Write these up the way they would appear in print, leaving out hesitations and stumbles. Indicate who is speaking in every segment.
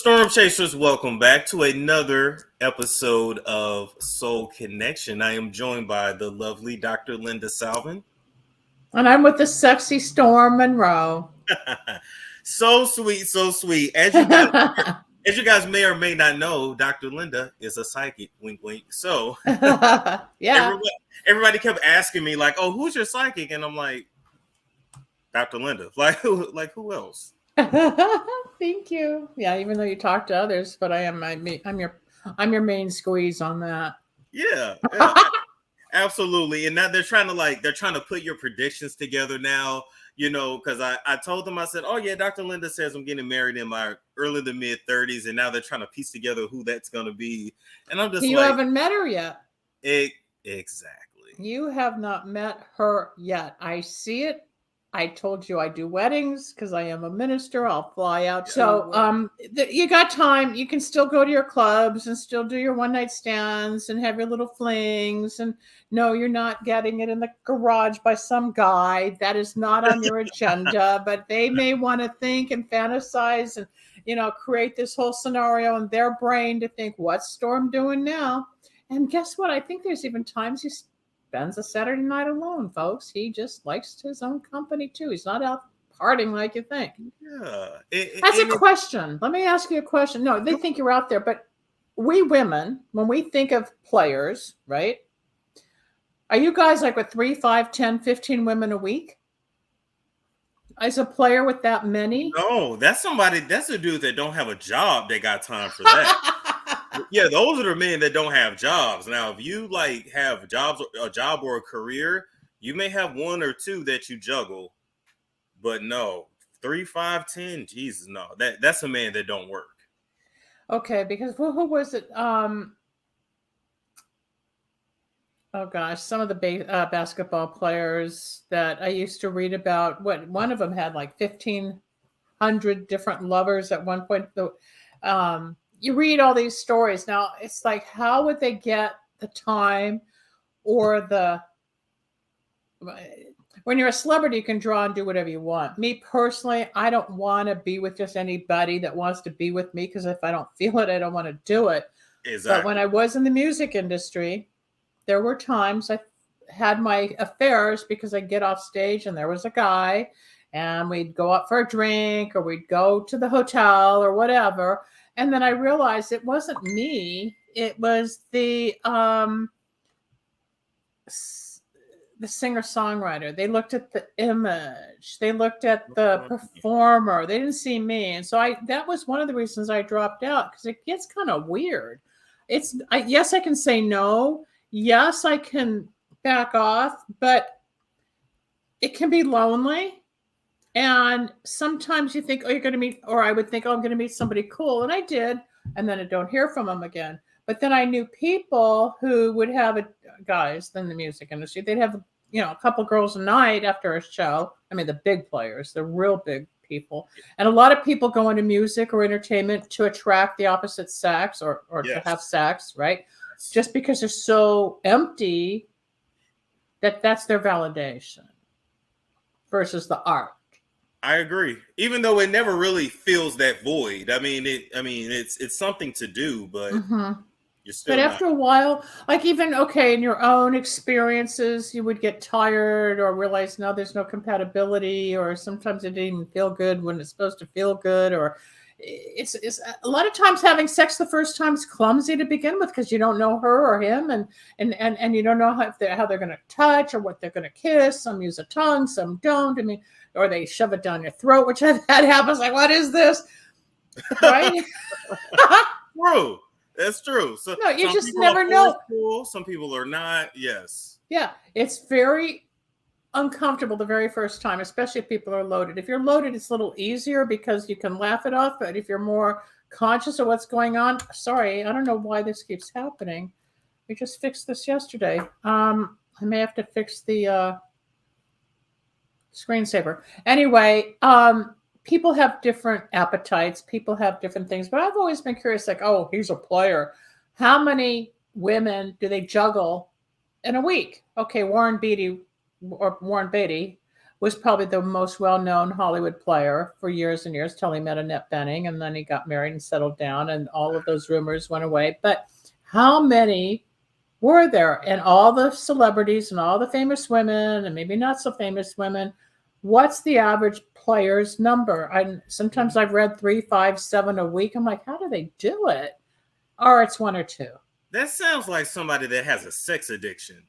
Speaker 1: Storm Chasers, welcome back to another episode of Soul Connection. I am joined by the lovely Dr. Linda Salvin.
Speaker 2: And I'm with the sexy Storm Monroe.
Speaker 1: So sweet, so sweet. As you guys may or may not know, Dr. Linda is a psychic. Wink, wink. So
Speaker 2: yeah,
Speaker 1: everybody kept asking me like, "Oh, who's your psychic?" And I'm like, Dr. Linda. Like who else?
Speaker 2: Thank you. Yeah, even though you talk to others, but I'm your main squeeze on that.
Speaker 1: Yeah. Absolutely. And now they're trying to put your predictions together now, because I told them, I said, oh yeah, Dr. Linda says I'm getting married in my early to mid 30s, and now they're trying to piece together who that's going to be. And I'm just
Speaker 2: you haven't met her yet.
Speaker 1: Exactly.
Speaker 2: You have not met her yet. I see it. I told you I do weddings because I am a minister. I'll fly out. So you got time. You can still go to your clubs and still do your one night stands and have your little flings. And no, you're not getting it in the garage by some guy. That is not on your agenda. But they may want to think and fantasize and, create this whole scenario in their brain to think, what's Storm doing now? And guess what? I think there's even times you spends a Saturday night alone, folks. He just likes his own company too. He's not out partying like you think.
Speaker 1: Yeah.
Speaker 2: That's a question. Let me ask you a question. No, they think you're out there, but we women, when we think of players, right? Are you guys like with 3, 5, 10, 15 women a week? As a player with that many?
Speaker 1: No, that's a dude that don't have a job that got time for that. Yeah, those are the men that don't have jobs. Now, if you have a job or a career, you may have one or two that you juggle, but no, 3, 5, 10, Jesus, no, that's a man that don't work.
Speaker 2: Okay, because who was it? Oh gosh, some of the basketball players that I used to read about. One of them had like 1,500 different lovers at one point. You read all these stories. Now, it's like, how would they get the time or when you're a celebrity, you can draw and do whatever you want. Me personally, I don't want to be with just anybody that wants to be with me, because if I don't feel it, I don't want to do it.
Speaker 1: Exactly.
Speaker 2: But when I was in the music industry, there were times I had my affairs because I'd get off stage and there was a guy and we'd go out for a drink or we'd go to the hotel or whatever. And then I realized it wasn't me. It was the singer-songwriter. They looked at the image. They looked at the performer. They didn't see me. And so that was one of the reasons I dropped out, because it gets kind of weird. Yes, I can say no. Yes, I can back off, but it can be lonely. And sometimes you think, oh, you're going to meet, or I would think, oh, I'm going to meet somebody cool. And I did. And then I don't hear from them again. But then I knew people who would have guys in the music industry. They'd have, a couple girls a night after a show. I mean, the big players, the real big people. And a lot of people go into music or entertainment to attract the opposite sex or to have sex, right? Just because they're so empty that's their validation versus the art.
Speaker 1: I agree. Even though it never really fills that void. It's something to do, but you're still.
Speaker 2: But after a while, in your own experiences, you would get tired or realize, no, there's no compatibility, or sometimes it didn't even feel good when it's supposed to feel good, or it's a lot of times having sex the first time is clumsy to begin with, because you don't know her or him, and you don't know how they're going to touch or what they're going to kiss. Some use a tongue, some don't. Or they shove it down your throat, which I've had happens. Like, what is this? Right?
Speaker 1: True. That's true. So
Speaker 2: no, you just never know.
Speaker 1: Cool. Some people are not. Yes.
Speaker 2: Yeah, it's very uncomfortable the very first time, especially if people are loaded. If you're loaded, it's a little easier because you can laugh it off. But if you're more conscious of what's going on, sorry, I don't know why this keeps happening. We just fixed this yesterday. I may have to fix the screensaver. Anyway, people have different appetites. People have different things. But I've always been curious, like, oh, he's a player. How many women do they juggle in a week? Okay, Warren Beatty was probably the most well-known Hollywood player for years and years till he met Annette Bening, and then he got married and settled down, and all of those rumors went away. But how many were there? And all the celebrities and all the famous women and maybe not so famous women, what's the average player's number? Sometimes I've read 3, 5, 7 a week. I'm like, how do they do it? Or it's 1 or 2.
Speaker 1: That sounds like somebody that has a sex addiction.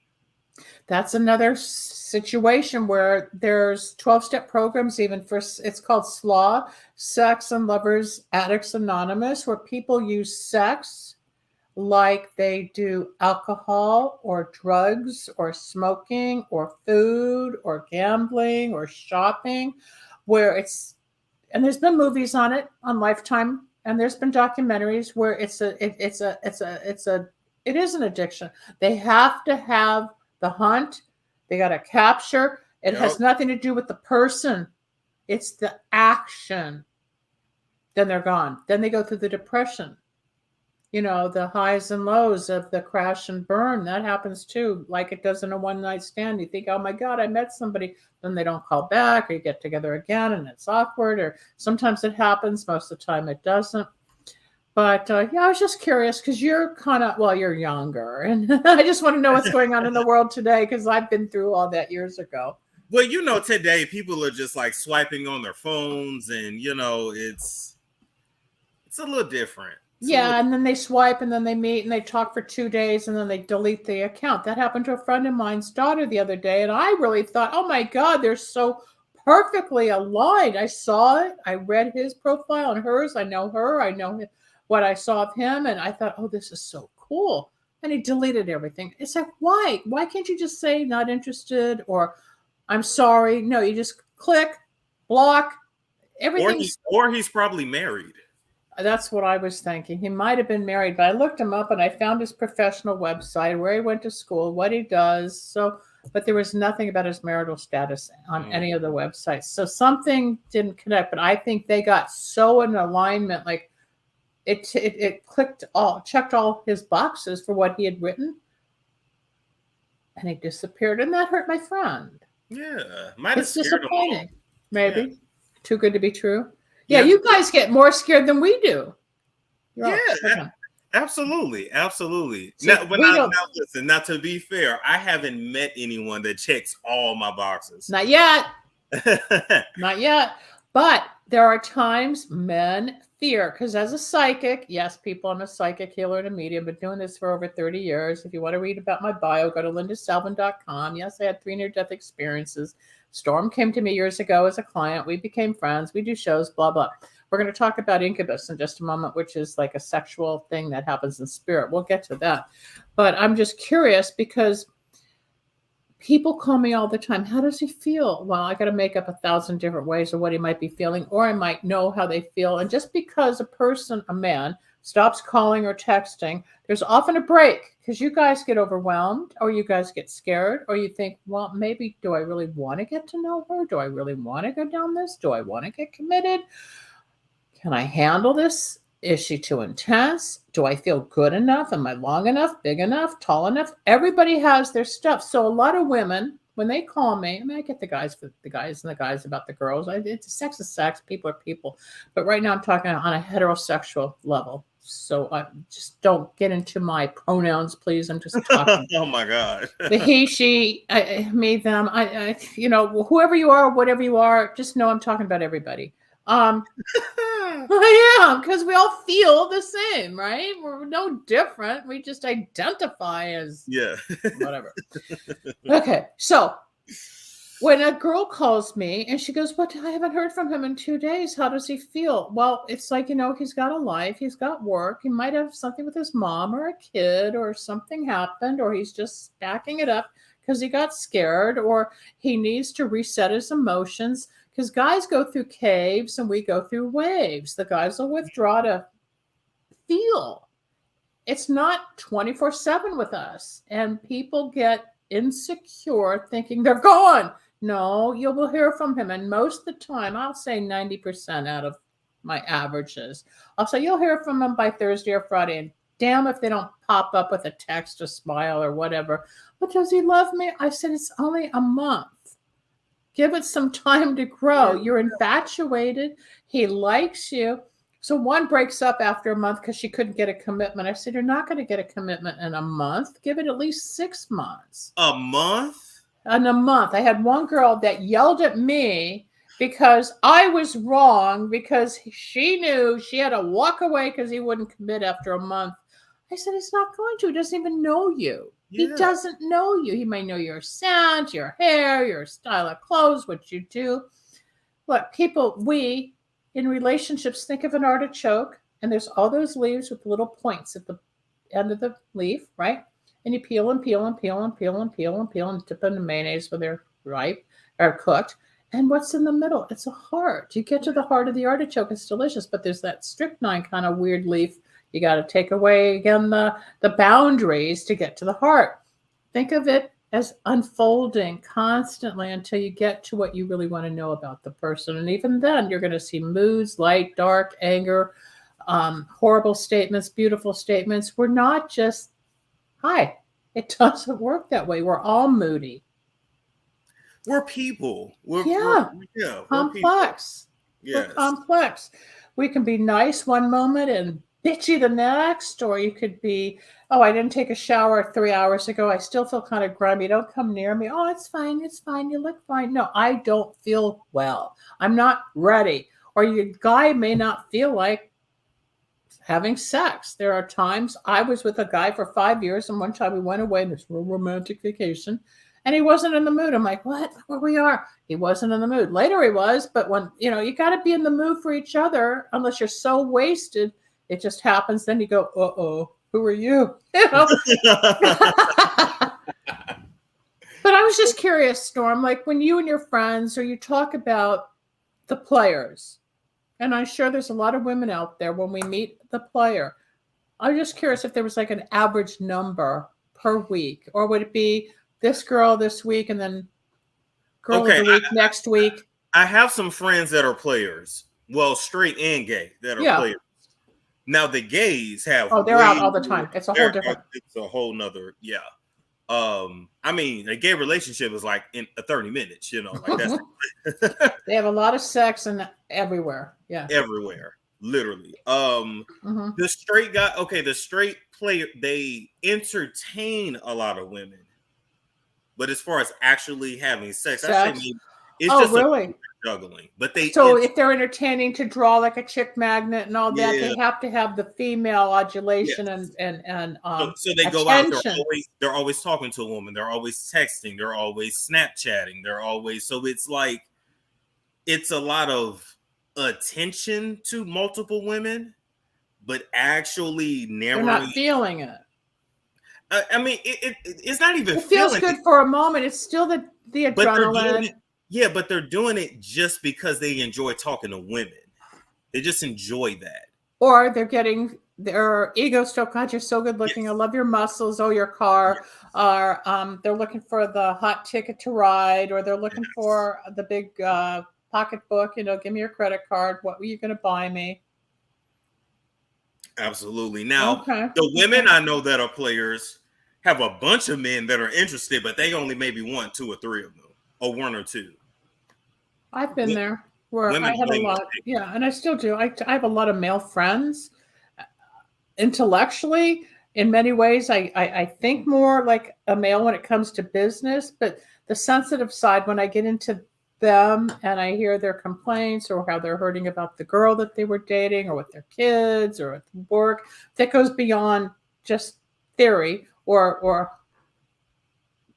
Speaker 2: That's another situation where there's 12-step programs even for, it's called SLAW, Sex and Lovers Addicts Anonymous, where people use sex like they do alcohol or drugs or smoking or food or gambling or shopping, where it's, and there's been movies on it on Lifetime, and there's been documentaries where it is an addiction. They have to have the hunt. They got to capture. It has nothing to do with the person. It's the action. Then they're gone. Then they go through the depression. You know, the highs and lows of the crash and burn. That happens too. Like it does in a one-night stand. You think, oh my God, I met somebody. Then they don't call back, or you get together again and it's awkward. Or sometimes it happens. Most of the time it doesn't. But yeah, I was just curious because you're kind of, well, you're younger. And I just want to know what's going on in the world today because I've been through all that years ago.
Speaker 1: Well, you know, today people are just like swiping on their phones and, you know, it's a little different.
Speaker 2: And then they swipe and then they meet and they talk for 2 days and then they delete the account. That happened to a friend of mine's daughter the other day. And I really thought, oh my God, they're so perfectly aligned. I saw it. I read his profile and hers. I know her. I know what I saw of him. And I thought, oh, this is so cool. And he deleted everything. It's like, why? Why can't you just say not interested or I'm sorry? No, you just click, block, everything.
Speaker 1: Or he's probably married.
Speaker 2: That's what I was thinking. He might have been married, but I looked him up and I found his professional website, where he went to school, what he does. So, but there was nothing about his marital status on any of the websites. So something didn't connect, but I think they got so in alignment, like it checked all his boxes for what he had written, and he disappeared, and that hurt my friend.
Speaker 1: Yeah,
Speaker 2: it's disappointing. Maybe too good to be true. Yeah, you guys get more scared than we do.
Speaker 1: Absolutely.
Speaker 2: See,
Speaker 1: Now, listen, now to be fair, I haven't met anyone that checks all my boxes.
Speaker 2: Not yet. Not yet. But there are times men fear, because as a psychic, yes, people, I'm a psychic healer and a medium, been doing this for over 30 years. If you want to read about my bio, go to lindasalvin.com. Yes, I had 3 near-death experiences. Storm came to me years ago as a client. We became friends. We do shows, blah, blah. We're going to talk about Incubus in just a moment, which is like a sexual thing that happens in spirit. We'll get to that. But I'm just curious because people call me all the time. How does he feel? Well, I got to make up 1,000 different ways of what he might be feeling, or I might know how they feel. And just because a man, stops calling or texting, there's often a break because you guys get overwhelmed or you guys get scared or you think, well, maybe do I really want to get to know her? Do I really want to go down this? Do I want to get committed? Can I handle this? Is she too intense? Do I feel good enough? Am I long enough, big enough, tall enough? Everybody has their stuff. So a lot of women, when they call me, I mean, I get the guys for the guys and the guys about the girls. It's sex is sex. People are people. But right now I'm talking on a heterosexual level. So just don't get into my pronouns, please. I'm just talking.
Speaker 1: Oh my God.
Speaker 2: The he, she, me, them. You know, whoever you are, whatever you are, just know I'm talking about everybody. I am, because we all feel the same, right? We're no different. We just identify as whatever. Okay, so when a girl calls me and she goes, but I haven't heard from him in 2 days. How does he feel? Well, it's like, you know, he's got a life. He's got work. He might have something with his mom or a kid or something happened, or he's just stacking it up because he got scared, or he needs to reset his emotions. Because guys go through caves and we go through waves. The guys will withdraw to feel. It's not 24/7 with us. And people get insecure thinking they're gone. No, you will hear from him. And most of the time, I'll say 90% out of my averages, I'll say you'll hear from him by Thursday or Friday. And damn if they don't pop up with a text, a smile, or whatever. But does he love me? I said, it's only a month. Give it some time to grow. You're infatuated. He likes you. So one breaks up after a month because she couldn't get a commitment. I said, you're not going to get a commitment in a month. Give it at least 6 months.
Speaker 1: A month?
Speaker 2: In a month. I had one girl that yelled at me because I was wrong, because she knew she had to walk away because he wouldn't commit after a month. I said, he's not going to. He doesn't even know you. Yeah. He doesn't know you. He may know your scent, your hair, your style of clothes, what you do. Look, we in relationships think of an artichoke, and there's all those leaves with little points at the end of the leaf, right? And you peel and peel and peel and peel and peel and peel and dip them in mayonnaise when they're ripe or cooked. And what's in the middle? It's a heart. You get to the heart of the artichoke. It's delicious, but there's that strychnine kind of weird leaf. You got to take away, again, the boundaries to get to the heart. Think of it as unfolding constantly until you get to what you really want to know about the person. And even then, you're going to see moods, light, dark, anger, horrible statements, beautiful statements. We're not just, hi. It doesn't work that way. We're all moody.
Speaker 1: We're people. We're
Speaker 2: complex.
Speaker 1: Yes.
Speaker 2: We're complex. We can be nice one moment and bitchy the next, or you could be, oh, I didn't take a shower 3 hours ago. I still feel kind of grimy. Don't come near me. Oh, it's fine. It's fine. You look fine. No, I don't feel well. I'm not ready. Or your guy may not feel like having sex. There are times I was with a guy for 5 years, and one time we went away on this real romantic vacation, and he wasn't in the mood. I'm like, what? Where we are? He wasn't in the mood. Later he was, but when, you got to be in the mood for each other, unless you're so wasted, it just happens. Then you go, uh-oh, who are you? But I was just curious, Storm, like when you and your friends, or you talk about the players, and I'm sure there's a lot of women out there, when we meet the player, I'm just curious if there was like an average number per week, or would it be this girl this week and then girl of the week next week?
Speaker 1: I have some friends that are players, well, straight and gay, that are players. Now the gays have
Speaker 2: they're out all the time. It's a whole different.
Speaker 1: It's a whole nother, I mean, a gay relationship is like in 30 minutes, like that's
Speaker 2: they have a lot of sex and everywhere. Yeah.
Speaker 1: Everywhere. Literally. The straight guy, the straight player, they entertain a lot of women. But as far as actually having sex? I say it's just really juggling. But
Speaker 2: if they're entertaining to draw like a chick magnet and all that, they have to have the female adulation and
Speaker 1: so they go out. They're always talking to a woman. They're always texting. They're always Snapchatting. They're always, so it's like it's a lot of attention to multiple women, but actually never.
Speaker 2: They're not feeling it.
Speaker 1: I mean, it's not even.
Speaker 2: It feels good for a moment. It's still the adrenaline.
Speaker 1: But they're doing it just because they enjoy talking to women. They just enjoy that.
Speaker 2: Or they're getting their ego stroked. God, you're so good looking. I love your muscles. Oh, your car. Or they're looking for the hot ticket to ride, or they're looking for the big pocketbook. Give me your credit card. What were you going to buy me?
Speaker 1: Absolutely. Now, the women I know that are players have a bunch of men that are interested, but they only maybe want 2 or 3 of them, or 1 or 2.
Speaker 2: I've been there where I had a lot. Yeah, and I still do. I have a lot of male friends. Intellectually, in many ways, I think more like a male when it comes to business, but the sensitive side, when I get into them and I hear their complaints or how they're hurting about the girl that they were dating or with their kids or at work, that goes beyond just theory or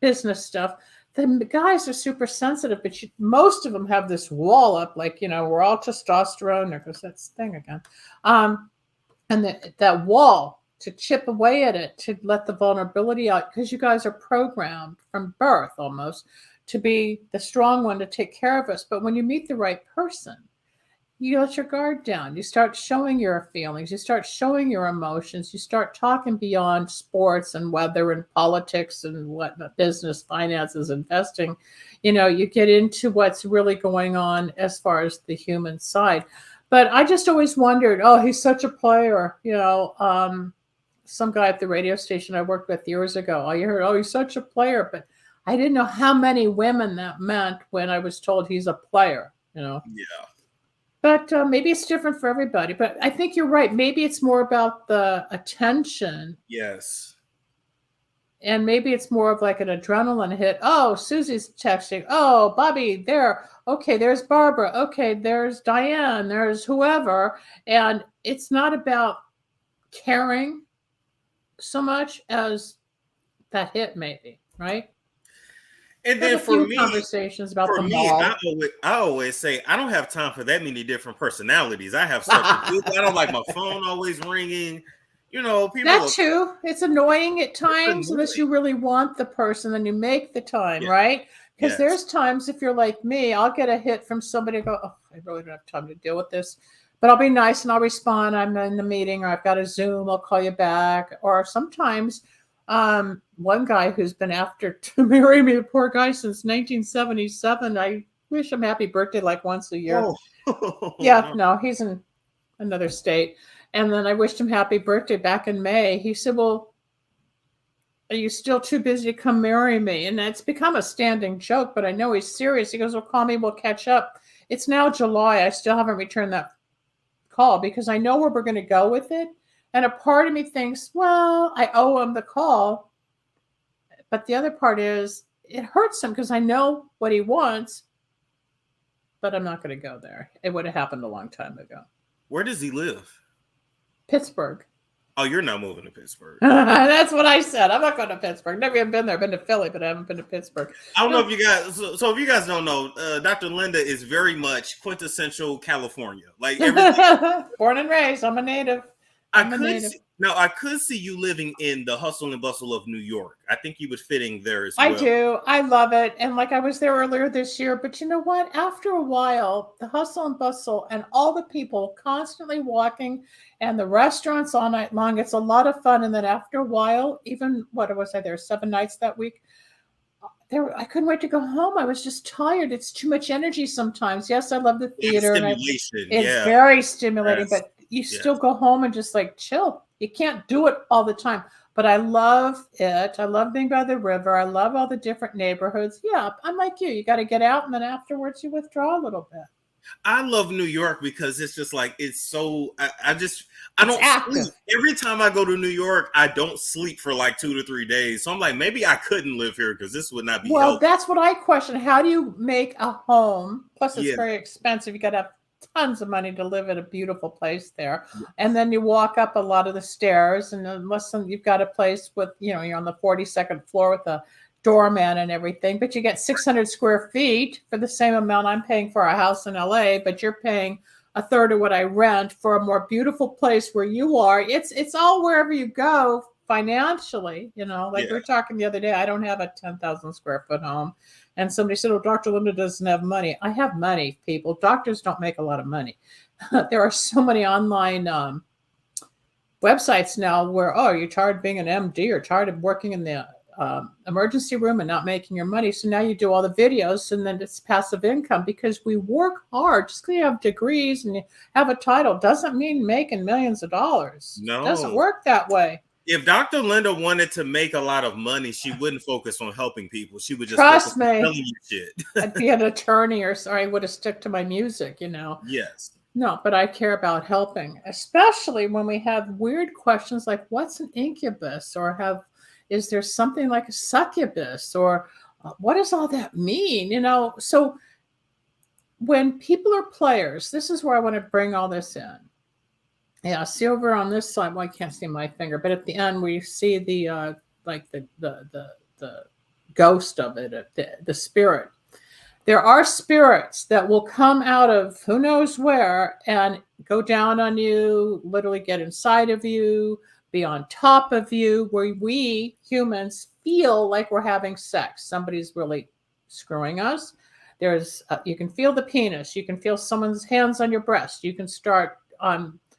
Speaker 2: business stuff. The guys are super sensitive, but most of them have this wall up, like, we're all testosterone. There goes that thing again. And that wall, to chip away at it, to let the vulnerability out, because you guys are programmed from birth almost to be the strong one to take care of us. But when you meet the right person, you let your guard down. You start showing your feelings. You start showing your emotions. You start talking beyond sports and weather and politics and what business, finances, investing. You get into what's really going on as far as the human side. But I just always wondered, he's such a player. Some guy at the radio station I worked with years ago, you heard, he's such a player. But I didn't know how many women that meant when I was told he's a player,
Speaker 1: Yeah.
Speaker 2: But maybe it's different for everybody. But I think you're right. Maybe it's more about the attention.
Speaker 1: Yes.
Speaker 2: And maybe it's more of like an adrenaline hit. Oh, Susie's texting. Oh, Bobby, there. Okay, there's Barbara. Okay, there's Diane. There's whoever. And it's not about caring so much as that hit, maybe, right?
Speaker 1: And
Speaker 2: Have
Speaker 1: then
Speaker 2: a few conversations about the mall.
Speaker 1: I always say I don't have time for that many different personalities. I have stuff to do. I don't like my phone always ringing. People.
Speaker 2: That too. It's annoying at times unless
Speaker 1: annoying.
Speaker 2: you really want the person and you make the time,
Speaker 1: Yeah.
Speaker 2: right? Because
Speaker 1: Yes.
Speaker 2: there's times if you're like me, I'll get a hit from somebody and go, oh, I really don't have time to deal with this. But I'll be nice and I'll respond. I'm in the meeting or I've got a Zoom. I'll call you back. Or sometimes one guy who's been after to marry me, the poor guy, since 1977. I wish him happy birthday like once a year.
Speaker 1: Oh.
Speaker 2: Yeah, no, he's in another state. And then I wished him happy birthday back in May. He said, well, are you still too busy to come marry me? And it's become a standing joke, but I know he's serious. He goes, well, call me. We'll catch up. It's now July. I still haven't returned that call because I know where we're going to go with it. And a part of me thinks, well, I owe him the call. But the other part is it hurts him because I know what he wants, but I'm not going to go there. It would have happened a long time ago.
Speaker 1: Where does he live?
Speaker 2: Pittsburgh.
Speaker 1: Oh, you're not moving to Pittsburgh.
Speaker 2: That's what I said. I'm not going to Pittsburgh. Never even been there. I've been to Philly, but I haven't been to Pittsburgh.
Speaker 1: I don't know if you guys. So if you guys don't know, Dr. Linda is very much quintessential California. Like everything.
Speaker 2: Born and raised. I'm a native.
Speaker 1: I could see you living in the hustle and bustle of New York. I think you would fit in there as well.
Speaker 2: I do. I love it. And like I was there earlier this year, but you know what? After a while, the hustle and bustle and all the people constantly walking and the restaurants all night long, it's a lot of fun. And then after a while, even what was I there 7 nights that week? I couldn't wait to go home. I was just tired. It's too much energy sometimes. Yes, I love the theater. It's very stimulating, but you still go home and just like chill. You can't do it all the time, but I love it. I love being by the river. I love all the different neighborhoods. Yeah, I'm like you. You got to get out, and then afterwards you withdraw a little bit.
Speaker 1: I love New York because it's just like it's so. I don't sleep. Every time I go to New York, I don't sleep for like 2 to 3 days. So I'm like, maybe I couldn't live here because this would not be.
Speaker 2: Well, that's what I question. How do you make a home? Plus, it's very expensive. You got to have tons of money to live in a beautiful place there. Yes. And then you walk up a lot of the stairs, and unless you've got a place with, you're on the 42nd floor with a doorman and everything, but you get 600 square feet for the same amount I'm paying for a house in LA, but you're paying a third of what I rent for a more beautiful place where you are. It's all wherever you go financially, we were talking the other day, I don't have a 10,000 square foot home. And somebody said, oh, Dr. Linda doesn't have money. I have money, people. Doctors don't make a lot of money. There are so many online websites now where, you're tired of being an MD or tired of working in the emergency room and not making your money. So now you do all the videos and then it's passive income because we work hard. Just because you have degrees and you have a title doesn't mean making millions of dollars.
Speaker 1: No.
Speaker 2: It doesn't work that way.
Speaker 1: If Dr. Linda wanted to make a lot of money, she wouldn't focus on helping people. She would just
Speaker 2: trust me.
Speaker 1: Telling you shit.
Speaker 2: I'd be an attorney or I would have stuck to my music,
Speaker 1: Yes.
Speaker 2: No, but I care about helping, especially when we have weird questions like what's an incubus or is there something like a succubus or what does all that mean? So when people are players, this is where I want to bring all this in. Yeah, see over on this side. Well, I can't see my finger, but at the end we see the the ghost of it, the spirit. There are spirits that will come out of who knows where and go down on you, literally get inside of you, be on top of you, where we humans feel like we're having sex. Somebody's really screwing us. You can feel the penis. You can feel someone's hands on your breast. You can start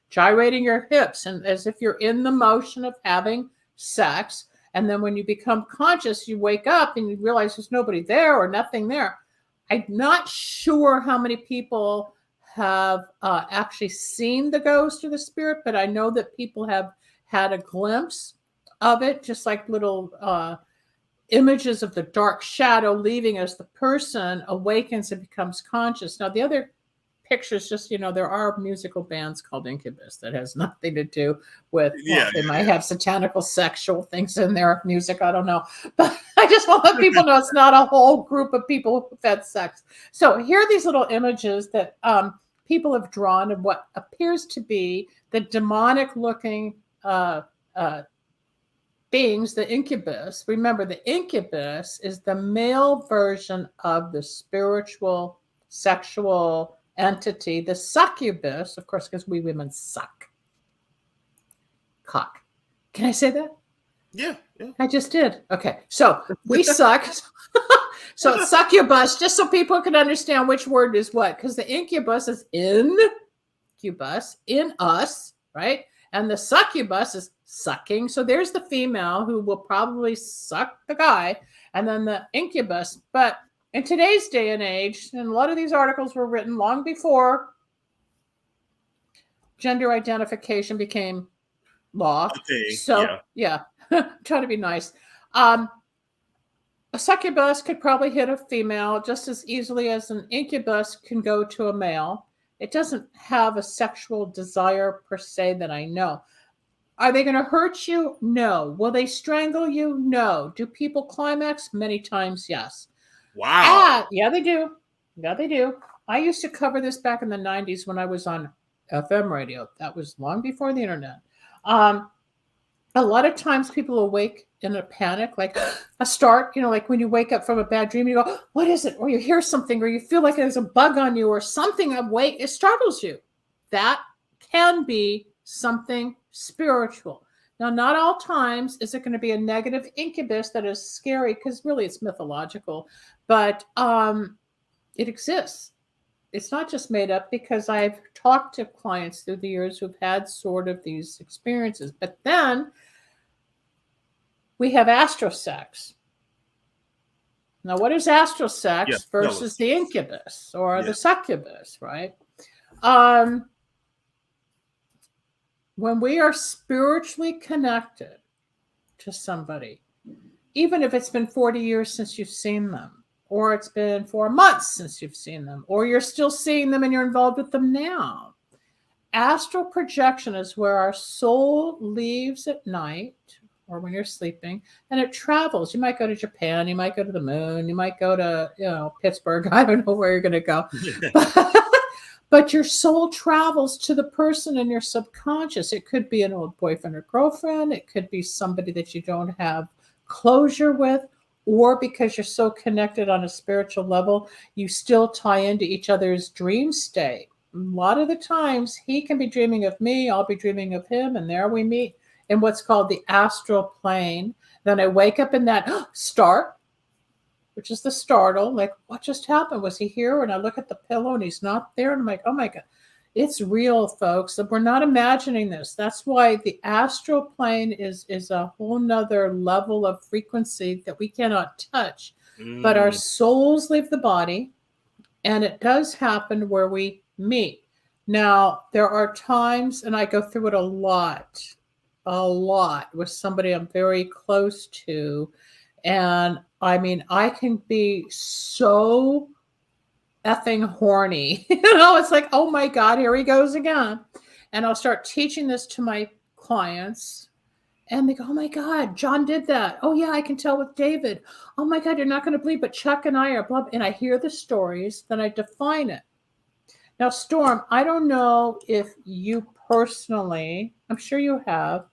Speaker 2: gyrating your hips and as if you're in the motion of having sex. And then when you become conscious, you wake up and you realize there's nobody there or nothing there. I'm not sure how many people have actually seen the ghost or the spirit, but I know that people have had a glimpse of it, just like little images of the dark shadow leaving as the person awakens and becomes conscious. Now, the other pictures, just, there are musical bands called Incubus that has nothing to do with, they might have satanical sexual things in their music. I don't know. But I just want to let people know it's not a whole group of people who've had sex. So here are these little images that people have drawn of what appears to be the demonic looking beings, the incubus. Remember, the incubus is the male version of the spiritual, sexual entity. The succubus, of course, because we women suck. Cock. Can I say that?
Speaker 1: Yeah.
Speaker 2: I just did. Okay. So we suck. So succubus, just so people can understand which word is what, because the incubus is incubus, in us, right? And the succubus is sucking. So there's the female who will probably suck the guy, and then the incubus. But in today's day and age, and a lot of these articles were written long before gender identification became law.
Speaker 1: Okay,
Speaker 2: so yeah. I'm trying to be nice. A succubus could probably hit a female just as easily as an incubus can go to a male. It doesn't have a sexual desire per se that I know. Are they going to hurt you? No. Will they strangle you? No. Do people climax? Many times, yes.
Speaker 1: Wow.
Speaker 2: Yeah, they do. Yeah, they do. I used to cover this back in the 90s when I was on FM radio. That was long before the internet. A lot of times people awake in a panic, like a start, like when you wake up from a bad dream, you go, what is it? Or you hear something, or you feel like there's a bug on you or something awake. It startles you. That can be something spiritual. Now, not all times is it going to be a negative incubus that is scary, because really it's mythological, but it exists. It's not just made up, because I've talked to clients through the years who've had sort of these experiences. But then we have astrosex. Now, what is astrosex versus the incubus or the succubus, right? When we are spiritually connected to somebody, even if it's been 40 years since you've seen them, or it's been 4 months since you've seen them, or you're still seeing them and you're involved with them now. Astral projection is where our soul leaves at night or when you're sleeping, and it travels. You might go to Japan, you might go to the moon, you might go to, Pittsburgh. I don't know where you're going to go. But your soul travels to the person in your subconscious. It could be an old boyfriend or girlfriend. It could be somebody that you don't have closure with, or because you're so connected on a spiritual level, you still tie into each other's dream state. A lot of the times he can be dreaming of me, I'll be dreaming of him, and there we meet in what's called the astral plane. Then I wake up in that start, which is the startle, like, what just happened? Was he here? And I look at the pillow and he's not there. And I'm like, oh my God, it's real, folks. We're not imagining this. That's why the astral plane is a whole nother level of frequency that we cannot touch. But our souls leave the body, and it does happen where we meet. Now, there are times, and I go through it a lot with somebody I'm very close to. And I mean, I can be so effing horny. It's like, oh my God, here he goes again. And I'll start teaching this to my clients. And they go, oh my God, John did that. Oh yeah, I can tell with David. Oh my God, you're not going to believe, but Chuck and I are blah. And I hear the stories, then I define it. Now, Storm, I don't know if you personally, I'm sure you have,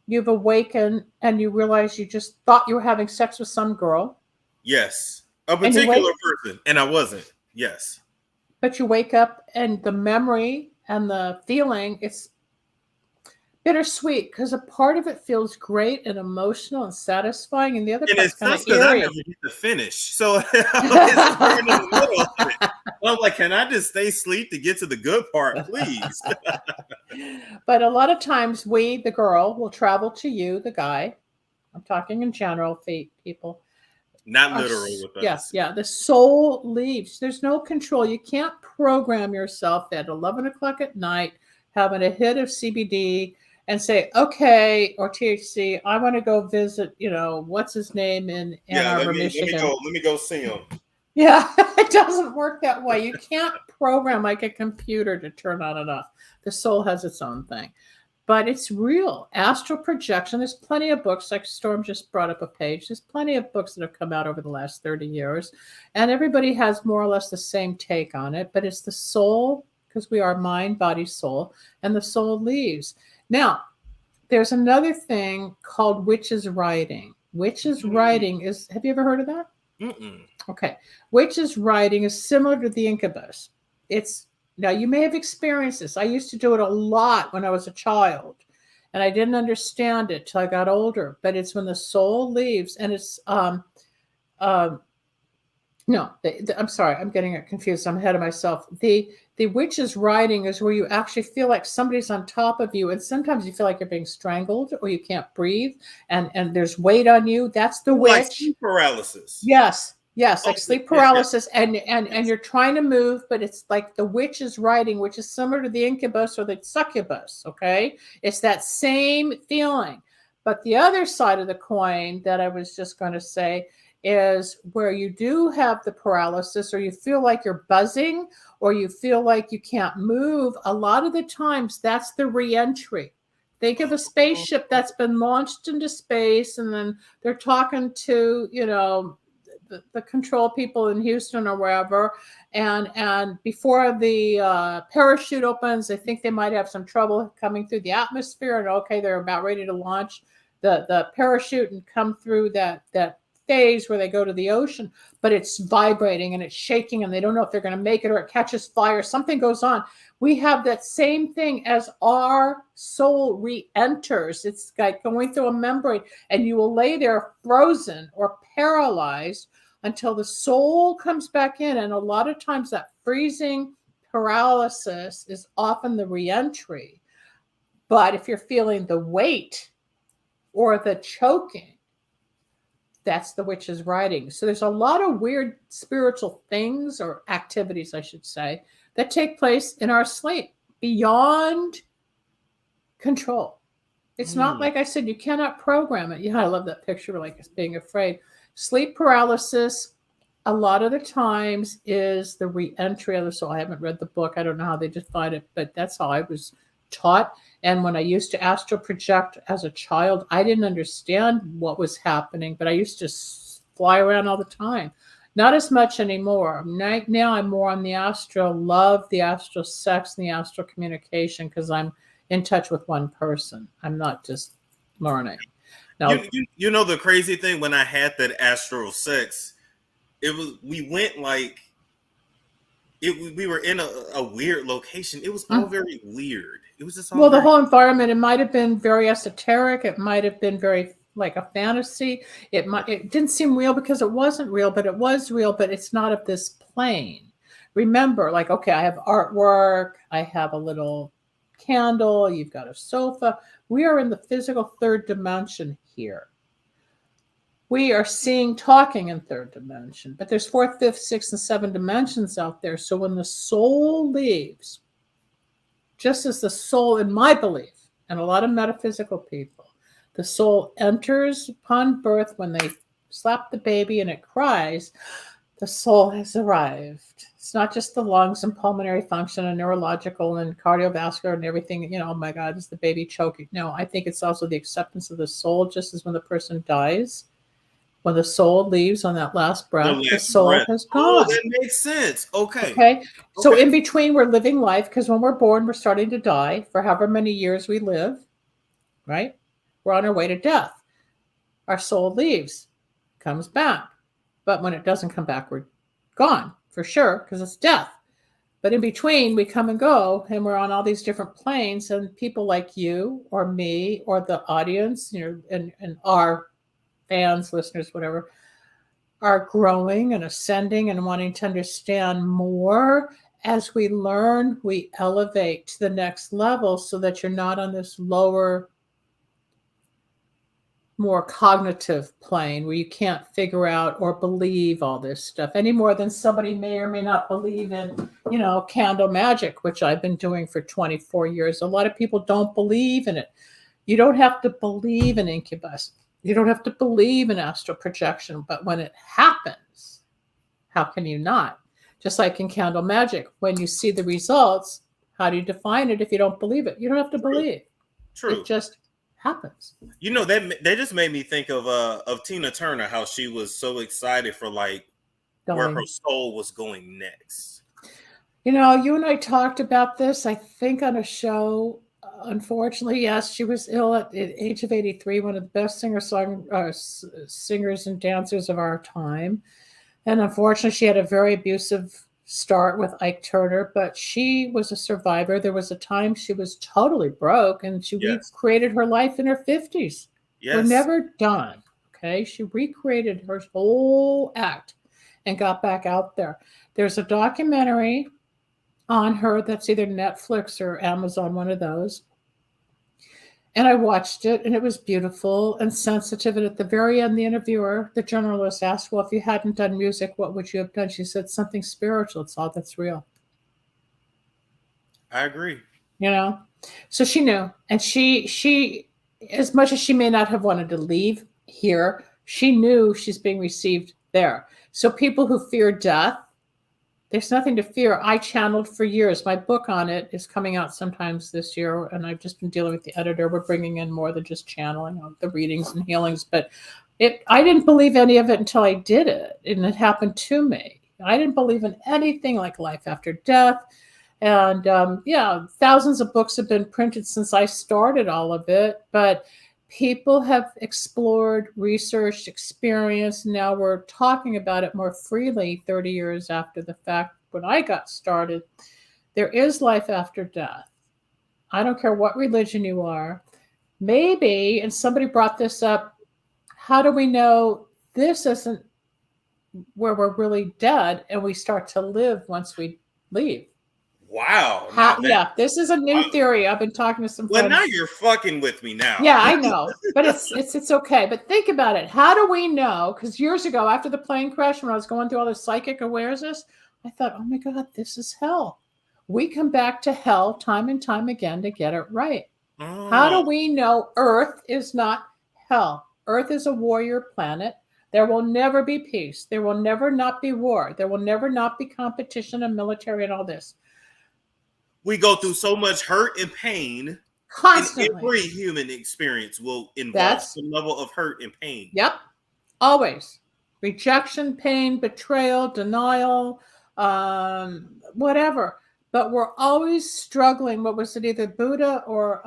Speaker 2: you've awakened and you realize you just thought you were having sex with some girl.
Speaker 1: Yes. A particular person. And I wasn't. Yes.
Speaker 2: But you wake up and the memory and the feeling, it's bittersweet, because a part of it feels great and emotional and satisfying, and the other part's kind of eerie. I never
Speaker 1: get to finish. So it's in the middle of it. I'm like, can I just stay asleep to get to the good part, please?
Speaker 2: But a lot of times we, the girl, will travel to you, the guy. I'm talking in general, people.
Speaker 1: Not literal with us.
Speaker 2: Yes, yeah. The soul leaves. There's no control. You can't program yourself at 11 o'clock at night having a hit of CBD and say, okay, or THC, I want to go visit, what's his name in Ann
Speaker 1: Yeah, let
Speaker 2: Arbor,
Speaker 1: me
Speaker 2: Michigan.
Speaker 1: go see him.
Speaker 2: Yeah, it doesn't work that way. You can't program like a computer to turn on and off. The soul has its own thing. But it's real. Astral projection. There's plenty of books, like Storm just brought up a page. There's plenty of books that have come out over the last 30 years. And everybody has more or less the same take on it. But it's the soul, because we are mind, body, soul, and the soul leaves. Now, there's another thing called witch's writing. Witch's writing is, have you ever heard of that?
Speaker 1: Mm-mm.
Speaker 2: Okay. Witch's writing is similar to the incubus. Now, you may have experienced this. I used to do it a lot when I was a child, and I didn't understand it till I got older. But it's when the soul leaves, and it's no. I'm sorry, I'm getting it confused. I'm ahead of myself. The witch's writing is where you actually feel like somebody's on top of you, and sometimes you feel like you're being strangled or you can't breathe, and there's weight on you. That's the witch.
Speaker 1: Like sleep paralysis.
Speaker 2: Yes, like sleep paralysis, and you're trying to move, but it's like the witch's writing, which is similar to the incubus or the succubus, okay? It's that same feeling. But the other side of the coin that I was just going to say is where you do have the paralysis, or you feel like you're buzzing, or you feel like you can't move. A lot of the times, that's the re-entry. Think of a spaceship that's been launched into space, and then they're talking to, the control people in Houston or wherever, and before the parachute opens, they think they might have some trouble coming through the atmosphere, and okay, they're about ready to launch the parachute and come through that phase where they go to the ocean, but it's vibrating and it's shaking, and they don't know if they're going to make it, or it catches fire, something goes on. We have that same thing as our soul re-enters. It's like going through a membrane, and you will lay there frozen or paralyzed until the soul comes back in. And a lot of times that freezing paralysis is often the re-entry. But if you're feeling the weight or the choking, that's the witch's writing. So there's a lot of weird spiritual things, or activities, I should say, that take place in our sleep beyond control. It's not like I said, you cannot program it. Yeah, I love that picture, like it's being afraid. Sleep paralysis, a lot of the times, is the re-entry of the soul. I haven't read the book. I don't know how they define it, but that's how I was taught. And when I used to astral project as a child, I didn't understand what was happening, but I used to fly around all the time. Not as much anymore. Now I'm more on the astral love, the astral sex, and the astral communication, because I'm in touch with one person. I'm not just learning. Now,
Speaker 1: you know the crazy thing, when I had that astral sex, we went like we were in a weird location. It was all very weird. It was just all
Speaker 2: the whole environment, it might have been very esoteric. It might have been very like a fantasy. It didn't seem real because it wasn't real, but it was real, but it's not of this plane. Remember, like, okay, I have artwork, I have a little candle, you've got a sofa. We are in the physical third dimension here. We are seeing, talking in third dimension, but there's fourth, fifth, sixth, and seventh dimensions out there. So when the soul leaves, just as the soul, in my belief, and a lot of metaphysical people, the soul enters upon birth. When they slap the baby and it cries, the soul has arrived. It's not just the lungs and pulmonary function and neurological and cardiovascular and everything, oh my God, is the baby choking? No, I think it's also the acceptance of the soul, just as when the person dies. When the soul leaves on that last breath, the soul has gone.
Speaker 1: Oh, that makes sense.
Speaker 2: Okay. So in between, we're living life, because when we're born, we're starting to die for however many years we live, right? We're on our way to death. Our soul leaves, comes back. But when it doesn't come back, we're gone for sure, because it's death. But in between, we come and go, and we're on all these different planes, and people like you or me or the audience, and our fans, listeners, whatever, are growing and ascending and wanting to understand more. As we learn, we elevate to the next level, so that you're not on this lower, more cognitive plane where you can't figure out or believe all this stuff any more than somebody may or may not believe in, candle magic, which I've been doing for 24 years. A lot of people don't believe in it. You don't have to believe in Incubus. You don't have to believe in astral projection, but when it happens, how can you not? Just like in candle magic, when you see the results, how do you define it if you don't believe it? You don't have to believe.
Speaker 1: True.
Speaker 2: It just happens.
Speaker 1: They just made me think of Tina Turner, how she was so excited for like where her soul was going next.
Speaker 2: You and I talked about this, I think, on a show. Unfortunately, yes, she was ill at the age of 83, one of the best singers and dancers of our time. And unfortunately, she had a very abusive start with Ike Turner, but she was a survivor. There was a time she was totally broke, and she recreated her life in her 50s. Yes. We're never done, okay? She recreated her whole act and got back out there. There's a documentary on her that's either Netflix or Amazon, one of those. And I watched it, and it was beautiful and sensitive. And at the very end, the interviewer, the journalist, asked, well, if you hadn't done music, what would you have done? She said, something spiritual. It's all that's real.
Speaker 1: I agree.
Speaker 2: So she knew. And she, as much as she may not have wanted to leave here, she knew she's being received there. So people who fear death, there's nothing to fear. I channeled for years. My book on it is coming out sometimes this year, and I've just been dealing with the editor. We're bringing in more than just channeling of the readings and healings, but I didn't believe any of it until I did it, and it happened to me. I didn't believe in anything like life after death, and thousands of books have been printed since I started all of it, but people have explored, researched, experienced. Now we're talking about it more freely 30 years after the fact. When I got started, there is life after death. I don't care what religion you are. Maybe, and somebody brought this up, how do we know this isn't where we're really dead and we start to live once we leave?
Speaker 1: Wow.
Speaker 2: This is a new theory. I've been talking to some friends.
Speaker 1: Well, now you're fucking with me now.
Speaker 2: Yeah, I know. But it's okay. But think about it. How do we know? Because years ago, after the plane crash, when I was going through all this psychic awareness, I thought, oh my God, this is hell. We come back to hell time and time again to get it right. Oh. How do we know Earth is not hell? Earth is a warrior planet. There will never be peace. There will never not be war. There will never not be competition and military and all this.
Speaker 1: We go through so much hurt and pain.
Speaker 2: Constantly.
Speaker 1: And every human experience will involve some level of hurt and pain.
Speaker 2: Yep. Always. Rejection, pain, betrayal, denial, whatever. But we're always struggling. What was it? Either Buddha or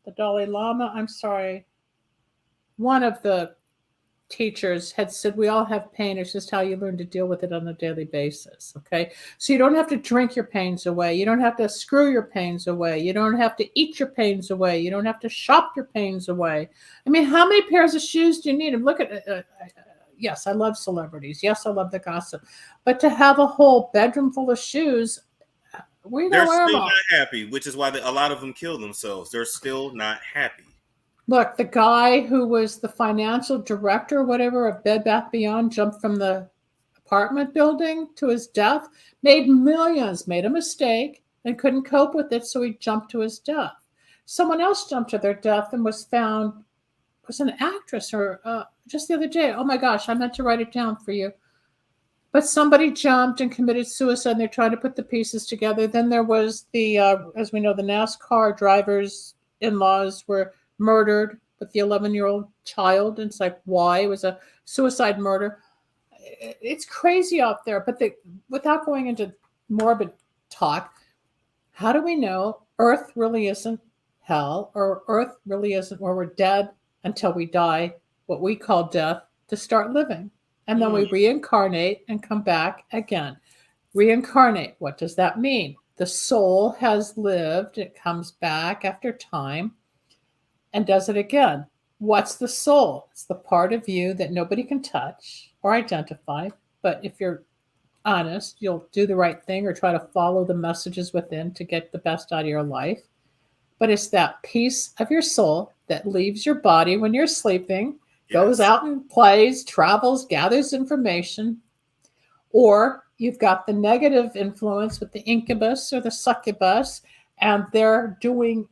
Speaker 2: the Dalai Lama? I'm sorry. One of the teachers had said, we all have pain. It's just how you learn to deal with it on a daily basis. Okay. So you don't have to drink your pains away. You don't have to screw your pains away. You don't have to eat your pains away. You don't have to shop your pains away. I mean, how many pairs of shoes do you need? And look at, yes, I love celebrities. Yes, I love the gossip. But to have a whole bedroom full of shoes,
Speaker 1: they're still not happy, which is why a lot of them kill themselves. They're still not happy.
Speaker 2: Look, the guy who was the financial director or whatever of Bed Bath Beyond jumped from the apartment building to his death, made millions, made a mistake, and couldn't cope with it, so he jumped to his death. Someone else jumped to their death and was found, was an actress, or just the other day. Oh my gosh, I meant to write it down for you. But somebody jumped and committed suicide, and they're trying to put the pieces together. Then there was the, as we know, the NASCAR drivers' in-laws were murdered with the 11-year-old child. And it's like, why? It was a suicide murder. It's crazy out there. But without going into morbid talk, how do we know Earth really isn't hell, or Earth really isn't where we're dead until we die, what we call death, to start living? And then we reincarnate and come back again. Reincarnate, what does that mean? The soul has lived, it comes back after time and does it again. What's the soul? It's the part of you that nobody can touch or identify. But if you're honest, you'll do the right thing or try to follow the messages within to get the best out of your life. but it's that piece of your soul that leaves your body when you're sleeping, goes out and plays, travels, gathers information. Or you've got the negative influence with the incubus or the succubus, and they're doing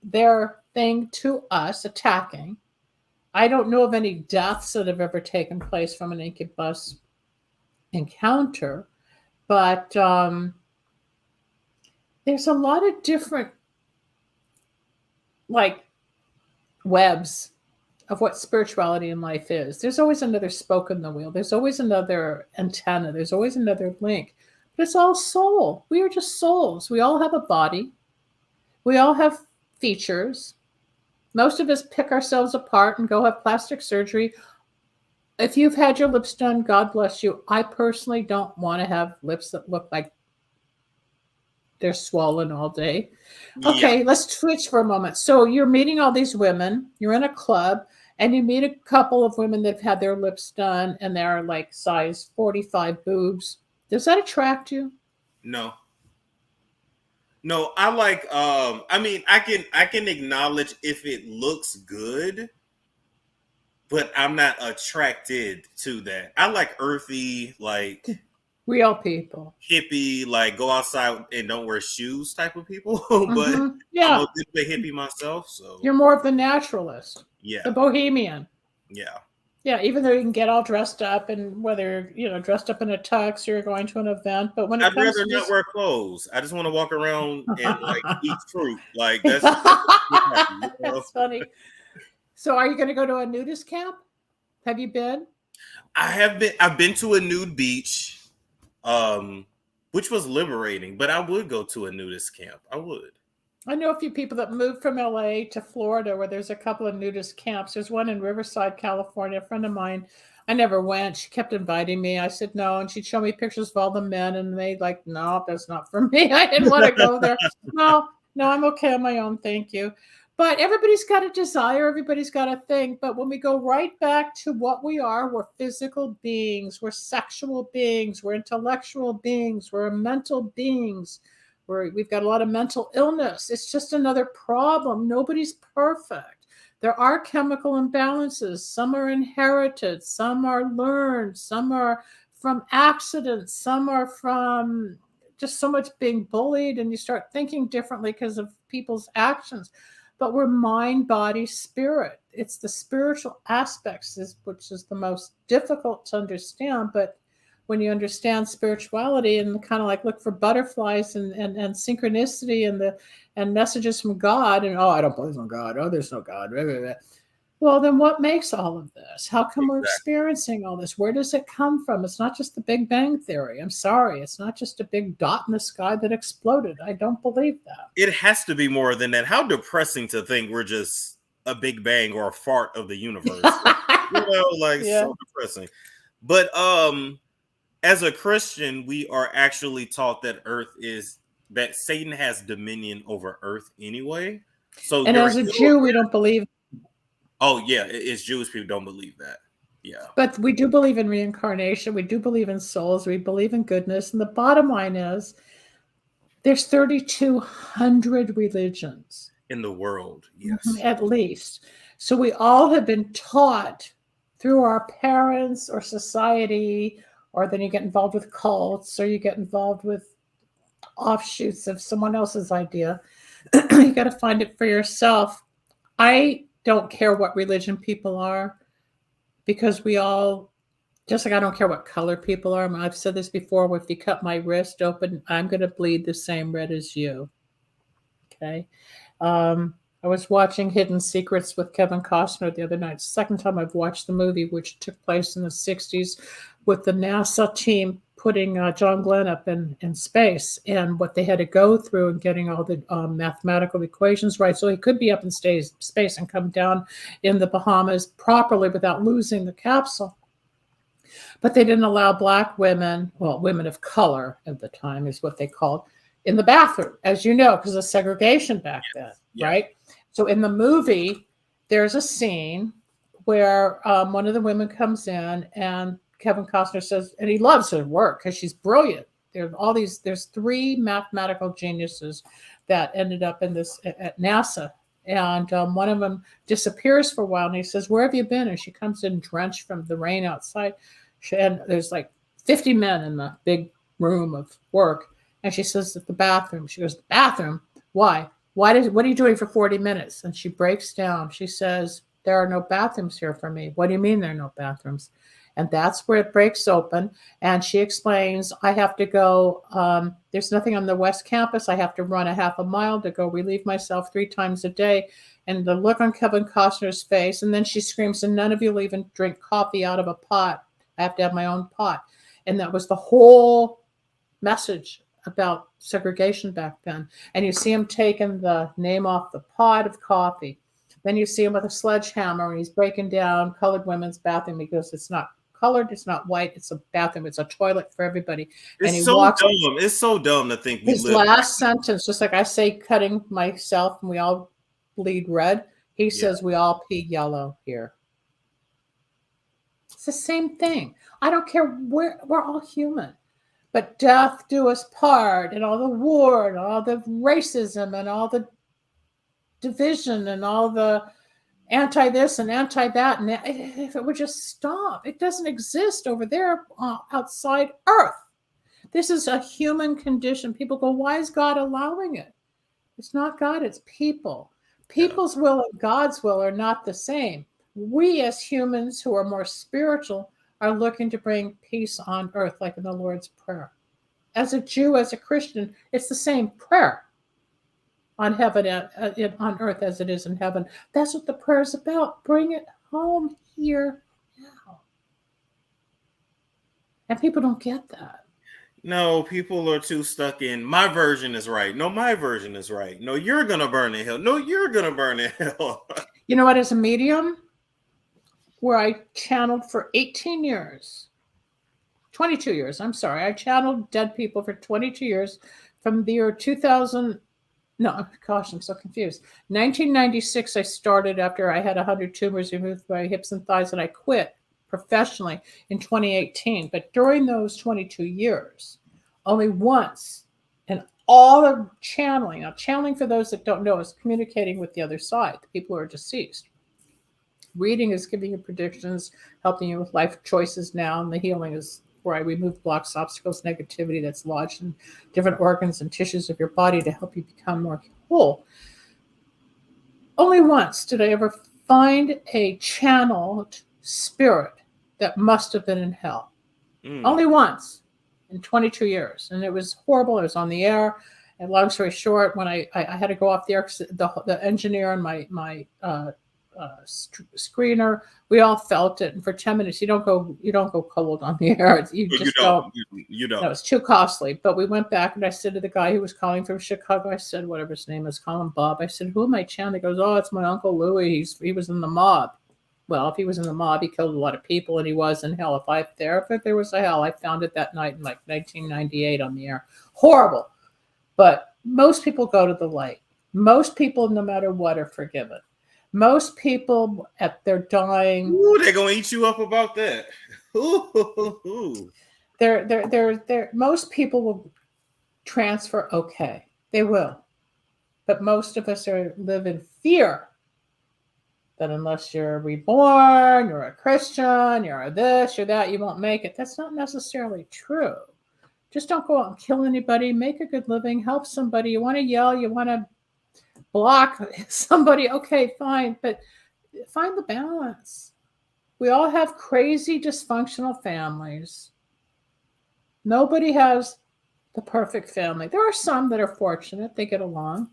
Speaker 2: their thing to us, attacking. I don't know of any deaths that have ever taken place from an incubus encounter, but there's a lot of different like webs of what spirituality in life is. There's always another spoke in the wheel. There's always another antenna. There's always another link. But it's all soul. We are just souls. We all have a body. We all have features. Most of us pick ourselves apart and go have plastic surgery. If you've had your lips done, God bless you. I personally don't want to have lips that look like they're swollen all day. Okay, let's switch for a moment. So you're meeting all these women. You're in a club, and you meet a couple of women that have had their lips done, and they're like size 45 boobs. Does that attract you?
Speaker 1: No. No, I like I mean, I can acknowledge if it looks good, but I'm not attracted to that. I like earthy, like
Speaker 2: real people,
Speaker 1: hippie, like go outside and don't wear shoes type of people. But
Speaker 2: yeah,
Speaker 1: I'm a bit of a hippie myself, so
Speaker 2: you're more of the naturalist,
Speaker 1: yeah,
Speaker 2: the bohemian,
Speaker 1: yeah.
Speaker 2: Even though you can get all dressed up, and whether dressed up in a tux or you're going to an event, but when
Speaker 1: I'd rather not wear clothes. I just want to walk around and like eat fruit. Like that's
Speaker 2: that's funny. So, are you going to go to a nudist camp? Have you been?
Speaker 1: I have been. I've been to a nude beach, which was liberating. But I would go to a nudist camp. I would.
Speaker 2: I know a few people that moved from LA to Florida where there's a couple of nudist camps. There's one in Riverside, California. A friend of mine, I never went. She kept inviting me. I said no, and she'd show me pictures of all the men, and they like, no, that's not for me. I didn't want to go there. No, I'm okay on my own. Thank you. But everybody's got a desire. Everybody's got a thing. But when we go right back to what we are, we're physical beings. We're sexual beings. We're intellectual beings. We're mental beings. We've got a lot of mental illness. It's just another problem. Nobody's perfect. There are chemical imbalances. Some are inherited. Some are learned. Some are from accidents. Some are from just so much being bullied, and you start thinking differently because of people's actions. But we're mind, body, spirit. It's the spiritual aspects which is the most difficult to understand. But when you understand spirituality and kind of like look for butterflies and synchronicity and messages from God, and I don't believe in God. Oh, there's no God. Well, then what makes all of this? How come we're experiencing all this? Where does it come from? It's not just the Big Bang Theory. I'm sorry. It's not just a big dot in the sky that exploded. I don't believe that.
Speaker 1: It has to be more than that. How depressing to think we're just a Big Bang or a fart of the universe. So depressing. But as a Christian, we are actually taught that that Satan has dominion over Earth anyway. So,
Speaker 2: and as a Jew, we don't believe.
Speaker 1: Oh yeah, it's Jewish people don't believe that. Yeah,
Speaker 2: but we do believe in reincarnation. We do believe in souls. We believe in goodness. And the bottom line is, there's 3,200 religions
Speaker 1: in the world. Yes,
Speaker 2: at least. So we all have been taught through our parents or society. Or then you get involved with cults, or you get involved with offshoots of someone else's idea. You got to find it for yourself. I don't care what religion people are, because we all, just like I don't care what color people are. I've said this before, if you cut my wrist open, I'm going to bleed the same red as you. Okay. I was watching Hidden Secrets with Kevin Costner the other night. It's the second time I've watched the movie, which took place in the 60s with the NASA team putting John Glenn up in space, and what they had to go through and getting all the mathematical equations right. So he could be up in space and come down in the Bahamas properly without losing the capsule. But they didn't allow Black women, women of color at the time is what they called, in the bathroom, as you know, because of segregation back then, right? So in the movie, there's a scene where one of the women comes in, and Kevin Costner says, and he loves her work because she's brilliant. There's 3 mathematical geniuses that ended up in this at NASA. And one of them disappears for a while, and he says, "Where have you been?" And she comes in drenched from the rain outside. And there's like 50 men in the big room of work. And she says, "At the bathroom." She goes, "The bathroom? Why? What are you doing for 40 minutes?" And she breaks down. She says, "There are no bathrooms here for me." "What do you mean there are no bathrooms?" And that's where it breaks open. And she explains, "I have to go. There's nothing on the West Campus. I have to run a half a mile to go relieve myself 3 times a day." And the look on Kevin Costner's face. And then she screams, "And none of you will even drink coffee out of a pot. I have to have my own pot." And that was the whole message about segregation back then. And you see him taking the name off the pot of coffee. Then you see him with a sledgehammer, and he's breaking down colored women's bathroom because it's not colored, it's not white, it's a bathroom, it's a toilet for everybody.
Speaker 1: It's
Speaker 2: And he
Speaker 1: so
Speaker 2: walks.
Speaker 1: dumb. It's so dumb to think we
Speaker 2: His
Speaker 1: live.
Speaker 2: last sentence, just like I say, cutting myself and we all bleed red. He says, "We all pee yellow here." It's the same thing. I don't care we're all human. But death do us part, and all the war, and all the racism, and all the division, and all the anti this and anti that. And if it would just stop, it doesn't exist over there outside Earth. This is a human condition. People go, "Why is God allowing it?" It's not God, it's people. People's will and God's will are not the same. We as humans who are more spiritual are looking to bring peace on earth, like in the Lord's Prayer. As a Jew, as a Christian, it's the same prayer on heaven, on earth as it is in heaven. That's what the prayer is about. Bring it home here now. And people don't get that.
Speaker 1: No, people are too stuck in my version is right. No, my version is right. No, you're gonna burn in hell. No, you're gonna burn in hell.
Speaker 2: You know what? As a medium, where I channeled for 18 years, 22 years, I'm sorry. I channeled dead people for 22 years from the year 2000. No, gosh, I'm so confused. 1996, I started after I had 100 tumors removed by my hips and thighs, and I quit professionally in 2018. But during those 22 years, only once in all of channeling, now channeling for those that don't know is communicating with the other side, the people who are deceased. Reading is giving you predictions, helping you with life choices now, and the healing is where I remove blocks, obstacles, negativity that's lodged in different organs and tissues of your body to help you become more whole. Only once did I ever find a channeled spirit that must have been in hell. Only once in 22 years. And it was horrible. I was on the air. And long story short, when I had to go off the air, the engineer and my screener, we all felt it. And for 10 minutes, you don't go cold on the air. You don't. No, it's too costly. But we went back, and I said to the guy who was calling from Chicago, I said, whatever his name is, call him Bob. I said, "Who am I channeling?" He goes, "Oh, it's my Uncle Louis. He was in the mob." Well, if he was in the mob, he killed a lot of people, and he was in hell. If there was a hell, I found it that night in like 1998 on the air. Horrible. But most people go to the light. Most people, no matter what, are forgiven. Most people at their dying,
Speaker 1: they're gonna eat you up about that.
Speaker 2: Most people will transfer okay. They will. But most of us live in fear that unless you're reborn, you're a Christian, you're this, you're that, you won't make it. That's not necessarily true. Just don't go out and kill anybody. Make a good living. Help somebody. You want to yell, you want to block somebody, okay, fine, but find the balance. We all have crazy dysfunctional families. Nobody has the perfect family. There are some that are fortunate, they get along.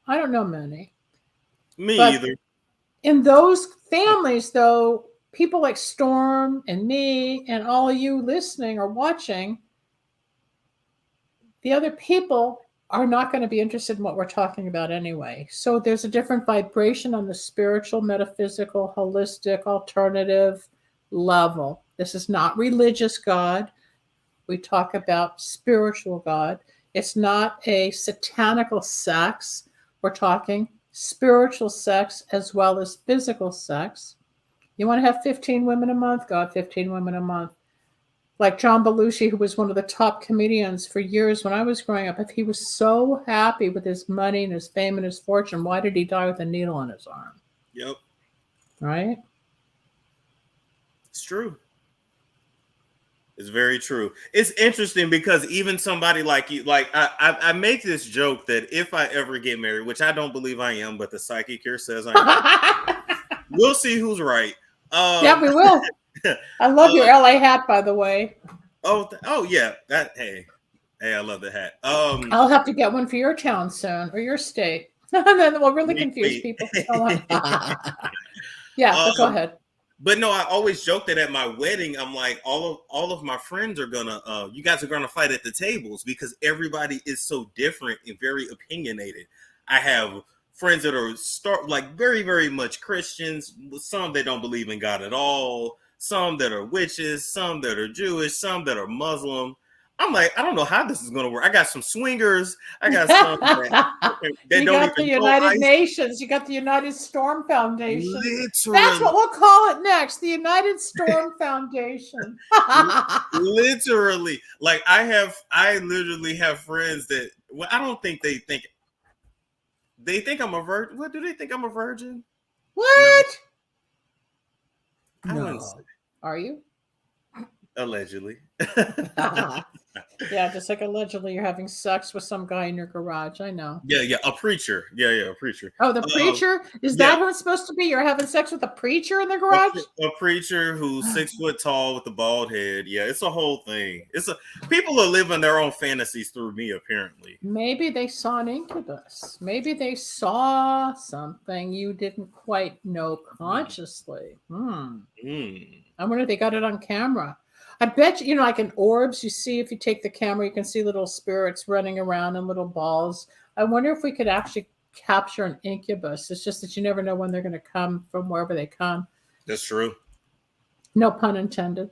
Speaker 2: I don't know many.
Speaker 1: Me either.
Speaker 2: In those families, though, people like Storm and me and all of you listening or watching, the other people are not going to be interested in what we're talking about anyway. So there's a different vibration on the spiritual, metaphysical, holistic, alternative level. This is not religious God. We talk about spiritual God. It's not a satanical sex. We're talking spiritual sex as well as physical sex. You want to have 15 women a month? Go have 15 women a month. Like John Belushi, who was one of the top comedians for years when I was growing up, if he was so happy with his money and his fame and his fortune, why did he die with a needle in his arm?
Speaker 1: Yep.
Speaker 2: Right?
Speaker 1: It's true. It's very true. It's interesting because even somebody like you, like I make this joke that if I ever get married, which I don't believe I am, but the psychic here says I am. We'll see who's right.
Speaker 2: Yeah, we will. I love your LA hat, by the way.
Speaker 1: Oh yeah. Hey, I love the hat.
Speaker 2: I'll have to get one for your town soon or your state. And then we'll really confuse people. Yeah, but go ahead.
Speaker 1: But no, I always joke that at my wedding, I'm like, all of my friends are gonna, you guys are gonna fight at the tables because everybody is so different and very opinionated. I have friends that are like very, very much Christians, some that don't believe in God at all, some that are witches, some that are Jewish, some that are Muslim. I'm like, I don't know how this is going to work. I got some swingers. I got some that
Speaker 2: you
Speaker 1: don't
Speaker 2: got
Speaker 1: even
Speaker 2: the United Nations. You got the United Storm Foundation.
Speaker 1: Literally.
Speaker 2: That's what we'll call it next. The United Storm Foundation.
Speaker 1: Literally. Like I literally have friends that, well, I don't think they think I'm a virgin. What do they think? I'm a virgin?
Speaker 2: What?
Speaker 1: No.
Speaker 2: Are you?
Speaker 1: Allegedly.
Speaker 2: Yeah, just like allegedly you're having sex with some guy in your garage. I know.
Speaker 1: Yeah, a preacher. Yeah, a preacher.
Speaker 2: Oh, the preacher? Is that who it's supposed to be? You're having sex with a preacher in the garage?
Speaker 1: A preacher who's 6 foot tall with a bald head. Yeah, it's a whole thing. People are living their own fantasies through me, apparently.
Speaker 2: Maybe they saw an incubus. Maybe they saw something you didn't quite know consciously. I wonder if they got it on camera. I bet you, like in orbs, you see if you take the camera, you can see little spirits running around in little balls. I wonder if we could actually capture an incubus. It's just that you never know when they're going to come from wherever they come.
Speaker 1: That's true.
Speaker 2: No pun intended.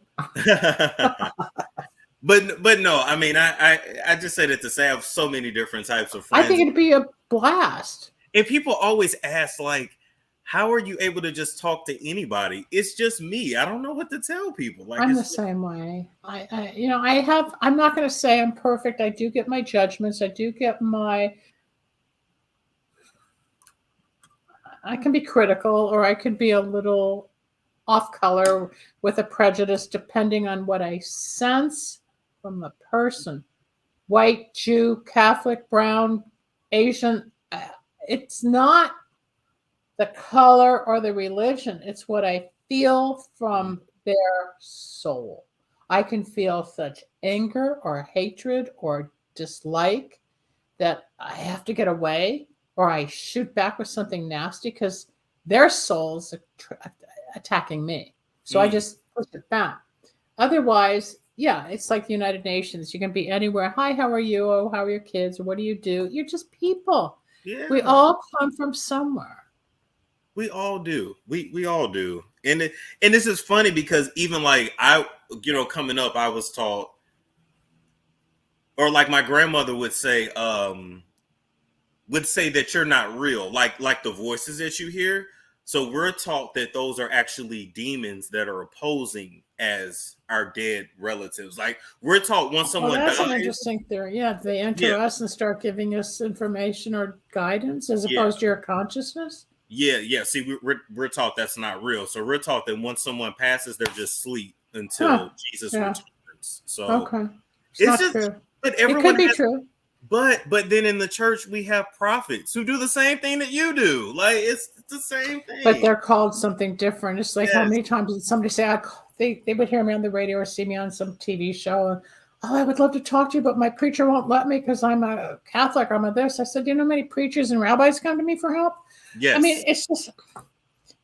Speaker 1: But no, I mean, I just say that to say I have so many different types of friends.
Speaker 2: I think it'd be a blast.
Speaker 1: And people always ask, like, how are you able to just talk to anybody? It's just me. I don't know what to tell people. Like,
Speaker 2: I'm the same way. I'm not going to say I'm perfect. I do get my judgments. I can be critical, or I could be a little off color with a prejudice, depending on what I sense from the person. White, Jew, Catholic, brown, Asian. It's not the color or the religion. It's what I feel from their soul. I can feel such anger or hatred or dislike that I have to get away, or I shoot back with something nasty because their soul's attacking me. So I just push it back. Otherwise, yeah, it's like the United Nations. You can be anywhere. Hi, how are you? Oh, how are your kids? Or what do you do? You're just people. Yeah. We all come from somewhere.
Speaker 1: We all do. We all do. And this is funny because even like coming up, I was taught, or like my grandmother would say that you're not real, like the voices that you hear. So we're taught that those are actually demons that are opposing as our dead relatives. Like we're taught once someone
Speaker 2: that's
Speaker 1: dies,
Speaker 2: an interesting theory. Yeah, they enter us and start giving us information or guidance as opposed to your consciousness.
Speaker 1: Yeah. See, we're taught that's not real. So we're taught that once someone passes, they're just asleep until Jesus returns. So
Speaker 2: it's not true.
Speaker 1: But
Speaker 2: it could be true.
Speaker 1: But then in the church we have prophets who do the same thing that you do. Like it's the same thing.
Speaker 2: But they're called something different. It's like how many times did somebody say they would hear me on the radio or see me on some TV show and I would love to talk to you, but my preacher won't let me because I'm a Catholic. I'm a this. I said, you know how many preachers and rabbis come to me for help?
Speaker 1: Yes.
Speaker 2: I mean, it's just,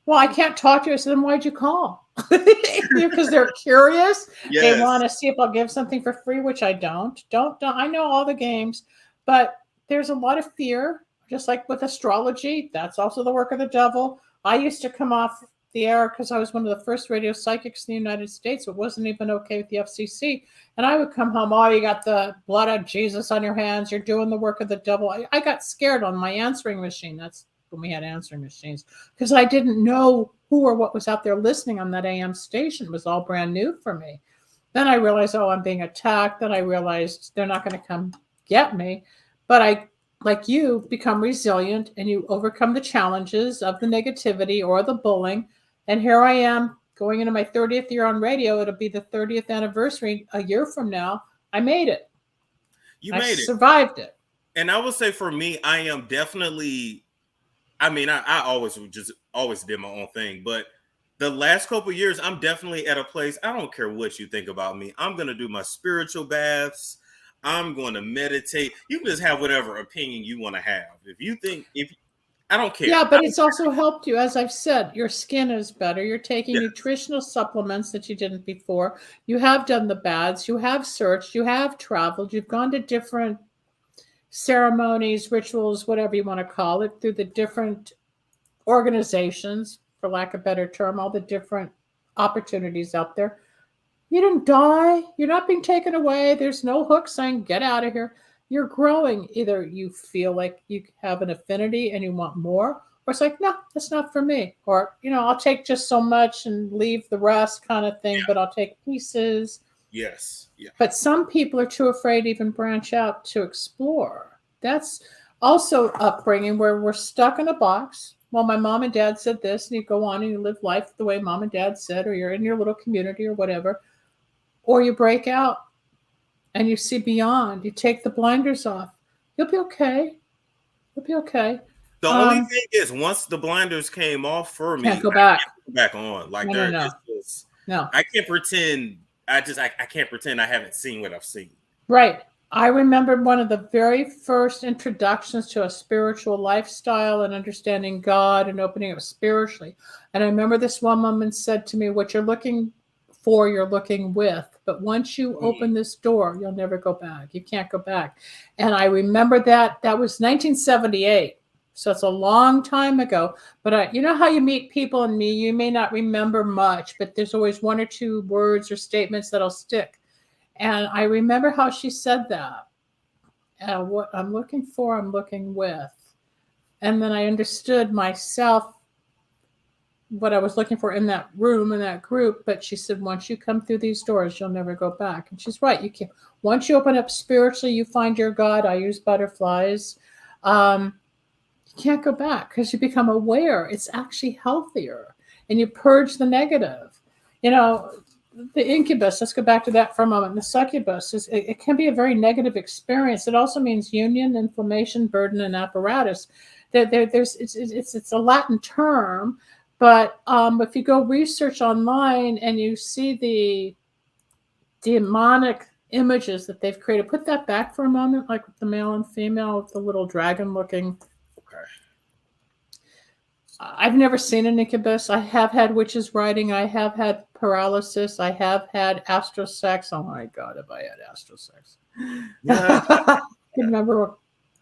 Speaker 2: well, I can't talk to you. I said, then why'd you call? Because they're curious. Yes. They want to see if I'll give something for free, which I don't. I know all the games, but there's a lot of fear, just like with astrology. That's also the work of the devil. I used to come off the air because I was one of the first radio psychics in the United States. It wasn't even okay with the FCC. And I would come home, you got the blood of Jesus on your hands. You're doing the work of the devil. I got scared on my answering machine. That's when we had answering machines, because I didn't know who or what was out there listening on that AM station. It was all brand new for me. Then I realized, oh, I'm being attacked. Then I realized they're not going to come get me. But I, like you, become resilient and you overcome the challenges of the negativity or the bullying. And here I am going into my 30th year on radio. It'll be the 30th anniversary a year from now. I made it. I survived it.
Speaker 1: And I would say for me, I am definitely, I mean, I always did my own thing, but the last couple of years, I'm definitely at a place. I don't care what you think about me. I'm going to do my spiritual baths. I'm going to meditate. You can just have whatever opinion you want to have. I don't care.
Speaker 2: Yeah, but it's also helped you. As I've said, your skin is better. You're taking nutritional supplements that you didn't before. You have done the baths. You have searched. You have traveled. You've gone to different ceremonies, rituals, whatever you want to call it, through the different organizations, for lack of a better term, all the different opportunities out there. You didn't die. You're not being taken away. There's no hook saying, get out of here. You're growing. Either you feel like you have an affinity and you want more, or it's like, no, that's not for me. Or, I'll take just so much and leave the rest kind of thing, but I'll take pieces.
Speaker 1: Yes. Yeah.
Speaker 2: But some people are too afraid to even branch out to explore. That's also upbringing where we're stuck in a box. Well, my mom and dad said this, and you go on and you live life the way mom and dad said, or you're in your little community or whatever. Or you break out and you see beyond. You take the blinders off. You'll be okay. You'll be okay.
Speaker 1: The only thing is, once the blinders came off for me,
Speaker 2: can't go back.
Speaker 1: I can't go back on. Like
Speaker 2: no.
Speaker 1: I can't pretend. I can't pretend I haven't seen what I've seen.
Speaker 2: Right. I remember one of the very first introductions to a spiritual lifestyle and understanding God and opening up spiritually. And I remember this one woman said to me, what you're looking for, you're looking with. But once you open this door, you'll never go back. You can't go back. And I remember that was 1978. So it's a long time ago. But you know how you meet people and you may not remember much, but there's always one or two words or statements that'll stick. And I remember how she said that. What I'm looking for, I'm looking with. And then I understood myself what I was looking for in that room, in that group. But she said, once you come through these doors, you'll never go back. And she's right. You can't. Once you open up spiritually, you find your God. I use butterflies. You can't go back because you become aware. It's actually healthier. And you purge the negative. The incubus, let's go back to that for a moment. The succubus, it can be a very negative experience. It also means union, inflammation, burden, and apparatus. It's a Latin term, but if you go research online and you see the demonic images that they've created, put that back for a moment, like with the male and female with the little dragon-looking.
Speaker 1: Okay.
Speaker 2: I've never seen an incubus. I have had witches riding. I have had paralysis. I have had astral sex. Oh my God, have I had astral sex? Yeah. I remember a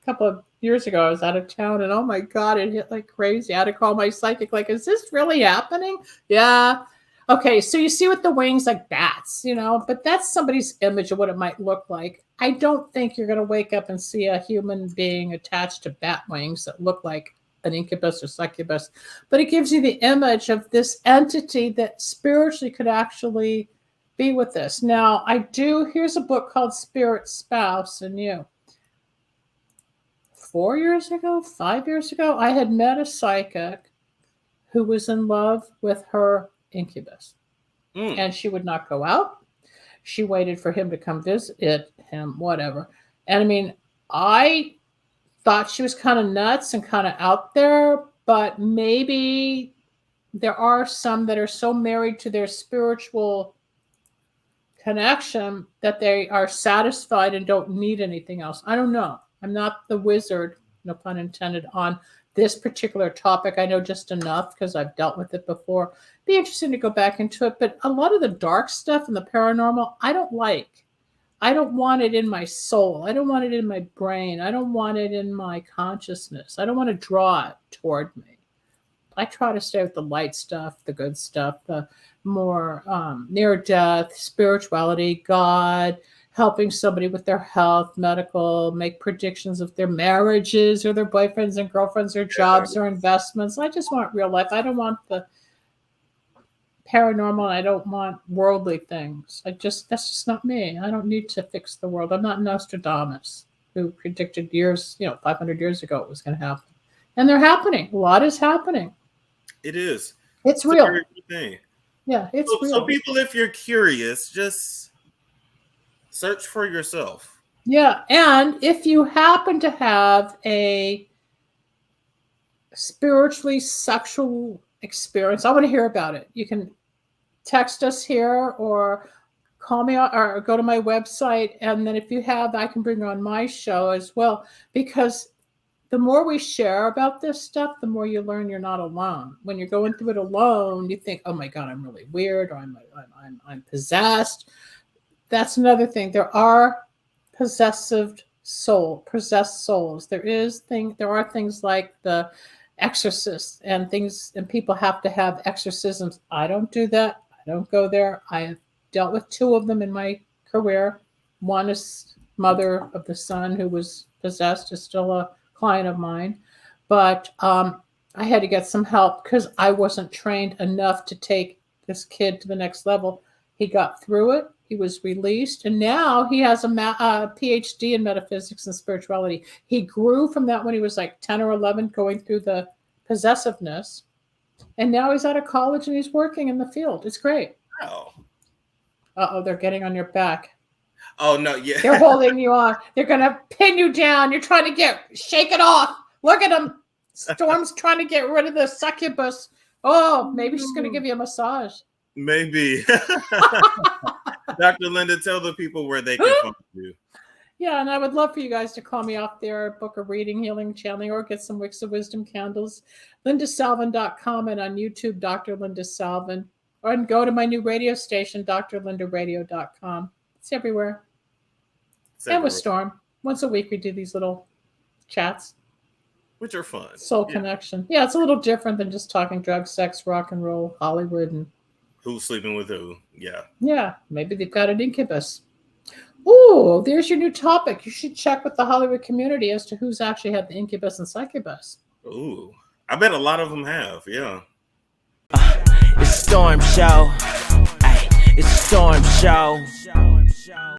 Speaker 2: couple of years ago, I was out of town and oh my God, it hit like crazy. I had to call my psychic, like, is this really happening? Yeah. Okay, so you see with the wings like bats, but that's somebody's image of what it might look like. I don't think you're going to wake up and see a human being attached to bat wings that look like an incubus or succubus, but it gives you the image of this entity that spiritually could actually be with this. Now, here's a book called Spirit Spouse and You. 5 years ago, I had met a psychic who was in love with her incubus. And she would not go out. She waited for him to come visit him, whatever. And I mean, I thought she was kind of nuts and kind of out there, but maybe there are some that are so married to their spiritual connection that they are satisfied and don't need anything else. I don't know. I'm not the wizard, no pun intended, on this particular topic. I know just enough because I've dealt with it before. Be interesting to go back into it, but a lot of the dark stuff and the paranormal, I don't like. I don't want it in my soul. I don't want it in my brain. I don't want it in my consciousness. I don't want to draw it toward me. I try to stay with the light stuff, the good stuff, the more near death, spirituality, God, helping somebody with their health, medical, make predictions of their marriages or their boyfriends and girlfriends or jobs or investments. I just want real life. I don't want the paranormal and I don't want worldly things. That's just not me. I don't need to fix the world. I'm not Nostradamus, who predicted years, 500 years ago it was going to happen. And they're happening. A lot is happening.
Speaker 1: It is.
Speaker 2: It's real.
Speaker 1: A very good thing.
Speaker 2: Yeah, it's real.
Speaker 1: So people, if you're curious, just search for yourself.
Speaker 2: Yeah, and if you happen to have a spiritually sexual experience, I want to hear about it. You can text us here or call me or go to my website. And then if you have, I can bring on my show as well, because the more we share about this stuff, the more you learn you're not alone. When you're going through it alone, you think, oh my God, I'm really weird, or I'm possessed. That's another thing. There are possessed souls. There are things like the Exorcist and things, and people have to have exorcisms. I don't do that. I don't go there. I have dealt with 2 of them in my career. One is mother of the son who was possessed, is still a client of mine, but I had to get some help because I wasn't trained enough to take this kid to the next level. He got through it. He was released, and now he has a PhD in metaphysics and spirituality. He grew from that when he was like 10 or 11, going through the possessiveness, and now he's out of college and he's working in the field. It's great.
Speaker 1: Oh.
Speaker 2: Uh-oh, they're getting on your back.
Speaker 1: Oh, no, yeah.
Speaker 2: They're holding you on. They're going to pin you down. You're trying to shake it off. Look at him. Storm's trying to get rid of the succubus. Oh, maybe she's going to give you a massage.
Speaker 1: Maybe. Dr. Linda, tell the people where they can find you.
Speaker 2: Yeah, and I would love for you guys to call me off there, book a reading, healing, channeling, or get some wicks of wisdom candles. LindaSalvin.com, and on YouTube, Dr. Linda Salvin. Or go to my new radio station, drlindaradio.com. It's everywhere. And with Storm. Once a week we do these little chats.
Speaker 1: Which are fun.
Speaker 2: Soul connection. Yeah, it's a little different than just talking drugs, sex, rock and roll, Hollywood, and
Speaker 1: who's sleeping with who. Yeah.
Speaker 2: Yeah, maybe they've got an incubus. Ooh, there's your new topic. You should check with the Hollywood community as to who's actually had the incubus and succubus.
Speaker 1: Ooh, I bet a lot of them have, yeah.
Speaker 3: It's a Storm Show. Ay, it's a Storm Show.